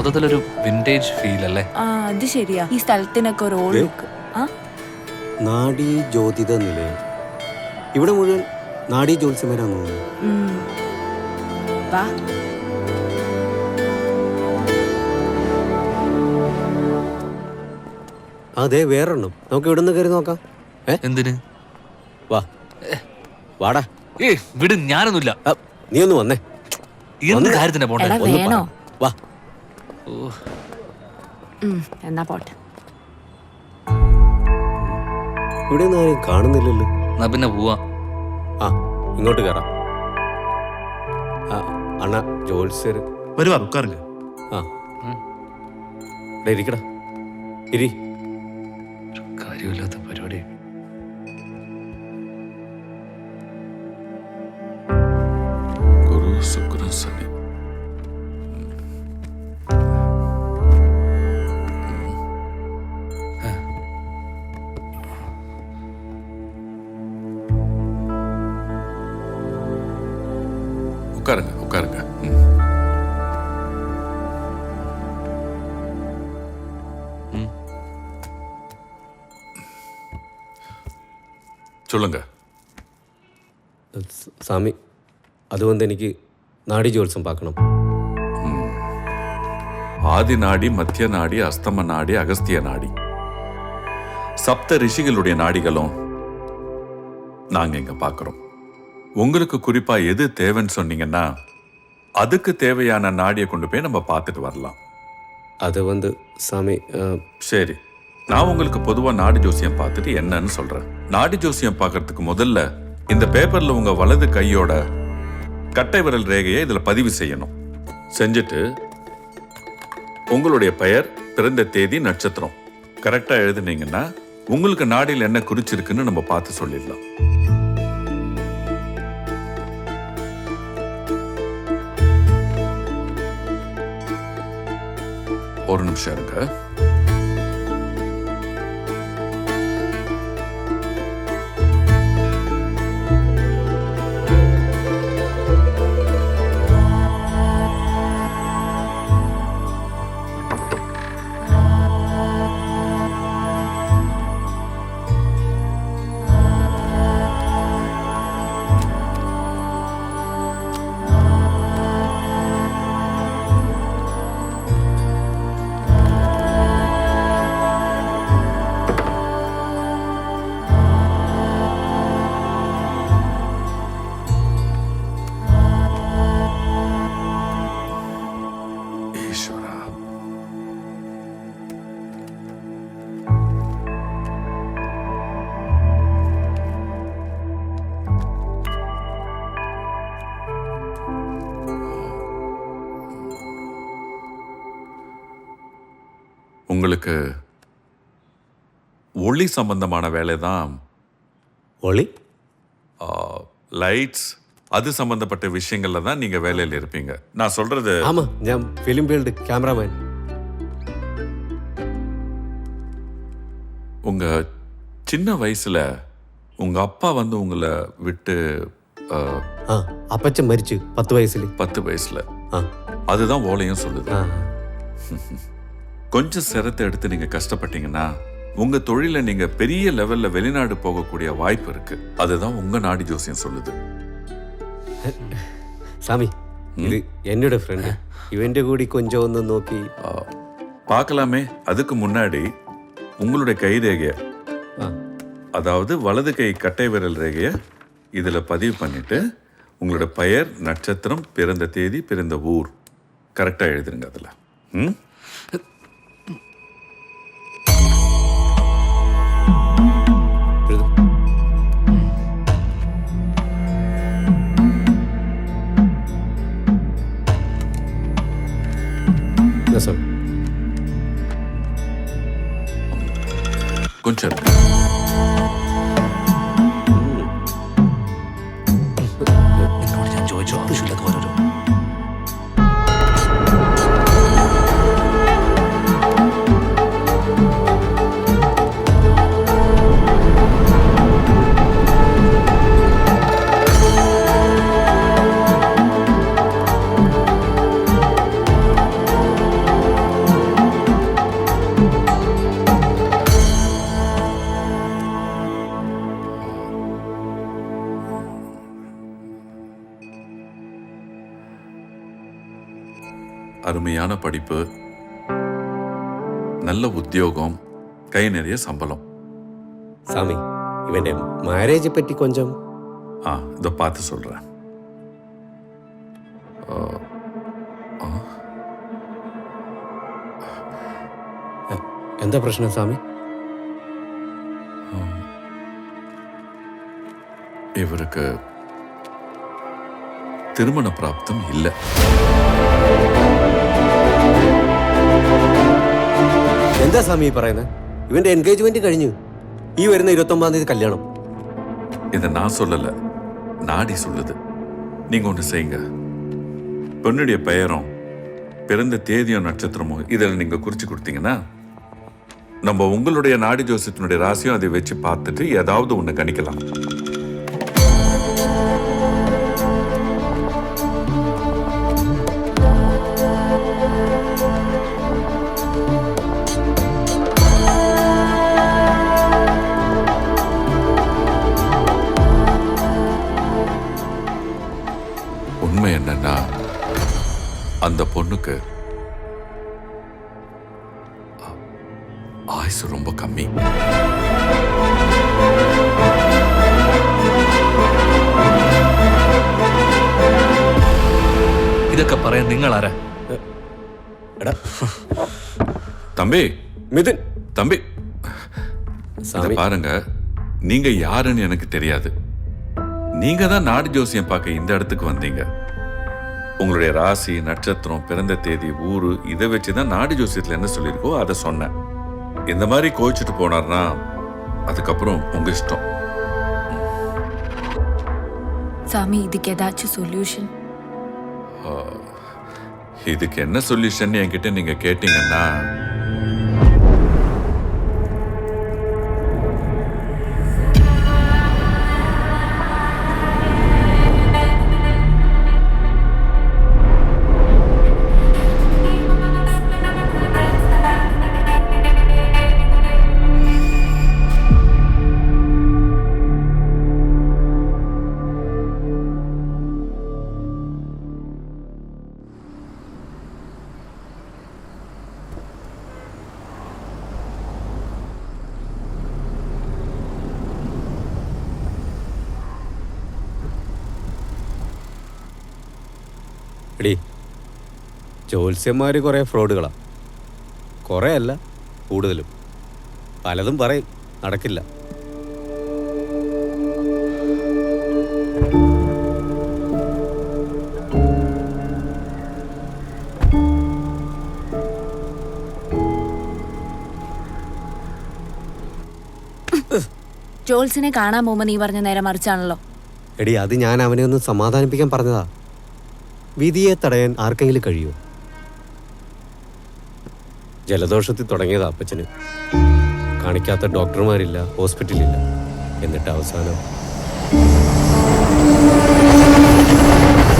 മൊത്തത്തിലൊരു vintage feel അല്ലേ? ആ അത് ശരിയാ. ഈ സ്ഥലത്തിനൊക്കെ ഒരു ഓൾഡ് ലുക്ക്. നാഡീ ജ്യോതിത നിലയം. ഇവിടെ മുഴുവൻ നാഡീ ജ്യോത്സ്യന്മാരാന്ന് തോന്നുന്നു. വാ. അതെ, വേറെണ്ണം നമുക്ക് ഇവിടെ നിന്ന് കയറി നോക്കാം. എന്തിന്? വാ വാടാ. വിട്, ഞാനൊന്നുമില്ല. നീ ഒന്ന് വന്നേ. എന്ത് കാര്യത്തിനാ പോണ്ടേ? വേണോ? വാ. എന്നാ പോട്ടെ. ഇവിടെ ഒന്നും ആരെയും കാണുന്നില്ലല്ലോ. എന്നാ പിന്നെ പോവാ. ആ ഇങ്ങോട്ട് കയറാം. അണ്ണ ജോത്സ്യർ വരുവാ, ഉட்காருங்க. ആ ഇരിക്കടാ, ഇരി. കാര്യമില്ലാത്ത പരിപാടി. குரு சுக்கிரன் சனி. உட்காருங்க உட்காருங்க. சொல்லுங்க. சாமி, அது வந்து எனக்கு நாடி ஜோல்சம் பார்க்கணும். ஆதி நாடி, மத்திய நாடி, அஸ்தம நாடி, அகஸ்திய நாடி, சப்த ரிஷிகளுடைய நாடிகளும் நாங்க இங்க பார்க்கிறோம். உங்களுக்கு குறிப்பா எது தேவைன்னு சொன்னீங்கன்னா அதுக்கு தேவையான நாடியை கொண்டு போய் நம்ம பார்த்துட்டு வரலாம். அது வந்து சாமி, சரி, நான் உங்களுக்கு பொதுவா நாடி ஜோசியம் பார்த்துட்டு என்னன்னு சொல்றேன். நாடி ஜோசியம் பார்க்கறதுக்கு முதல்ல இந்த பேப்பர்ல உங்க வலது கையோட கட்டை விரல் ரேகையை இதுல பதிவு செய்யணும். செஞ்சுட்டு உங்களுடைய பெயர், பிறந்த தேதி, நட்சத்திரம் கரெக்டா எழுதுனீங்கன்னா உங்களுக்கு நாடியில் என்ன குறிச்சிருக்குன்னு நம்ம பார்த்து சொல்லிடலாம். ஒரு நிமிஷம் இருங்க. உங்களுக்கு ஒளி சம்பந்தமான வேலை தான். ஒளி, லைட்ஸ், அது சம்பந்தப்பட்ட விஷயங்கள்ல தான் நீங்க வேலையில் இருப்பீங்க. நான் சொல்றது. ஆமா, நான் ஃபிலிம் ஃபீல்டு கேமராமேன். உங்க சின்ன வயசுல உங்க அப்பா வந்து உங்களை விட்டு அப்பச்சன் மரிச்சு 10 வயசுல. 10 வயசுல. அதுதான் ஓலையும் சொல்லுது. கொஞ்சம் சிரத்தை எடுத்து நீங்க கஷ்டப்பட்டீங்கன்னா உங்க தொழில நீங்க பெரிய லெவல்ல வெளிநாடு போகக்கூடிய வாய்ப்பு இருக்கு. அதுதான் உங்க நாடி ஜோசியம் சொல்லுது. சாமி, இது என்னோட ஃப்ரெண்டு. இவன்ட கூடி கொஞ்சம் வந்து நோக்கி பார்க்கலாமே. அதுக்கு முன்னாடி உங்களுடைய கை ரேகைய, அதாவது வலது கை கட்டை விரல் ரேகைய இதுல பதிவு பண்ணிட்டு உங்களோட பெயர், நட்சத்திரம், பிறந்த தேதி, பிறந்த ஊர் கரெக்டா எழுதுருங்க அதுல. கொஞ்சம் ഞാൻ ചോദിച്ചു ആവശ്യമില്ലാത്ത ഓരോരോ. அருமையான படிப்பு, நல்ல உத்தியோகம், கை நிறைய சம்பளம். சாமி இவന്റെ மேரேஜை பற்றி கொஞ்சம். இதை பார்த்து சொல்றேன். എന്താ പ്രശ്നം சாமி? இவருக்கு திருமண பிராப்தம் இல்லை. എന്താ சாமி പറയുന്നത്? ഇവന്റെ എൻഗേജ്മെന്റ് കഴിഞ്ഞു. ഈ വരുന്ന 29-ആം തീയതി കല്യാണം. இதை நான் சொல்லல, நாடி சொல்லுது. நீங்க ஒன்று செய்யுங்க. பெண்ணுடைய பெயரும் பிறந்த தேதியும் நட்சத்திரமும் இதில் நீங்க குறிச்சு கொடுத்தீங்கன்னா நம்ம உங்களுடைய நாடி ஜோசியத்தினுடைய ராசியும் அதை வச்சு பார்த்துட்டு ஏதாவது ஒன்று கணிக்கலாம். உண்மை என்னன்னா அந்த பொண்ணுக்கு ஆயுசு ரொம்ப கம்மி. ഇതൊക്കെ പറയാൻ നിങ്ങൾ ആരാ? എടാ தம்பி, മിഥുൻ. தம்பி, இத சாமி பாருங்க, நீங்க யாருன்னு எனக்கு தெரியாது. நீங்க தான் நாடி ஜோசியம் பார்க்க இந்த இடத்துக்கு வந்தீங்க. உங்களுடைய ராசி, நட்சத்திரம், பிறந்த தேதி, ஊரு இதை வச்சுதான் நாடி ஜோசியத்துல என்ன சொல்லியிருக்கோ அதை சொன்னேன். இந்த மாதிரி கோச்சிட்டு போனார்னா அதுக்கப்புறம் உங்க இஷ்டம். சாமி இதுக்கு ஏதாச்சும் சொல்யூஷன்? இதுக்கு என்ன சொல்யூஷன் என்கிட்ட நீங்க கேட்டீங்கன்னா, എടി ജ്യോത്സ്യന്മാർ കുറേ ഫ്രോഡുകളാണ്. കുറേ അല്ല, കൂടുതലും. പലതും പറയും, നടക്കില്ല. ജോൾസിനെ കാണാൻ പോകുമ്പോ നീ പറഞ്ഞ നേരെ മറിച്ചാണല്ലോ. എടി അത് ഞാൻ അവനെ ഒന്ന് സമാധാനിപ്പിക്കാൻ പറഞ്ഞതാ. വിധിയെ തടയാൻ ആർക്കെങ്കിലും കഴിയുമോ? ജലദോഷത്തിൽ തുടങ്ങിയതാ അപ്പച്ചന്. കാണിക്കാത്ത ഡോക്ടർമാരില്ല, ഹോസ്പിറ്റലില്ല. എന്നിട്ട് അവസാനം